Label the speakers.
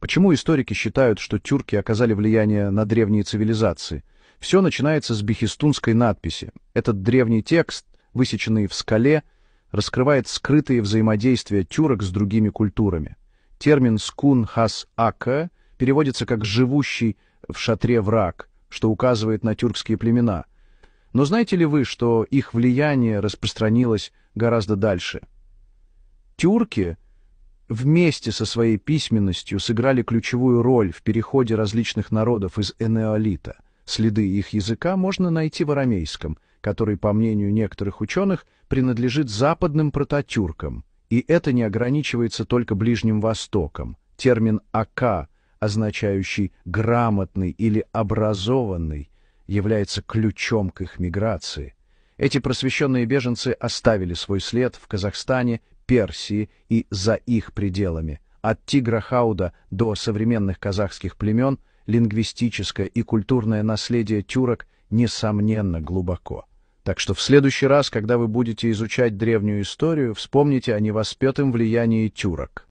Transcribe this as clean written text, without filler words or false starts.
Speaker 1: Почему историки считают, что тюрки оказали влияние на древние цивилизации? Все начинается с бехистунской надписи. Этот древний текст, высеченный в скале, раскрывает скрытые взаимодействия тюрок с другими культурами. Термин «скун-хас-ака» переводится как «живущий в шатре враг», что указывает на тюркские племена. Но знаете ли вы, что их влияние распространилось гораздо дальше? Тюрки вместе со своей письменностью сыграли ключевую роль в переходе различных народов из энеолита. Следы их языка можно найти в арамейском, который, по мнению некоторых ученых, принадлежит западным прототюркам. И это не ограничивается только Ближним Востоком. Термин «ака», означающий «грамотный» или «образованный», является ключом к их миграции. Эти просвещенные беженцы оставили свой след в Казахстане, Персии и за их пределами. От Тигра-Хауда до современных казахских племен лингвистическое и культурное наследие тюрок несомненно глубоко. Так что в следующий раз, когда вы будете изучать древнюю историю, вспомните о невоспетом влиянии тюрок.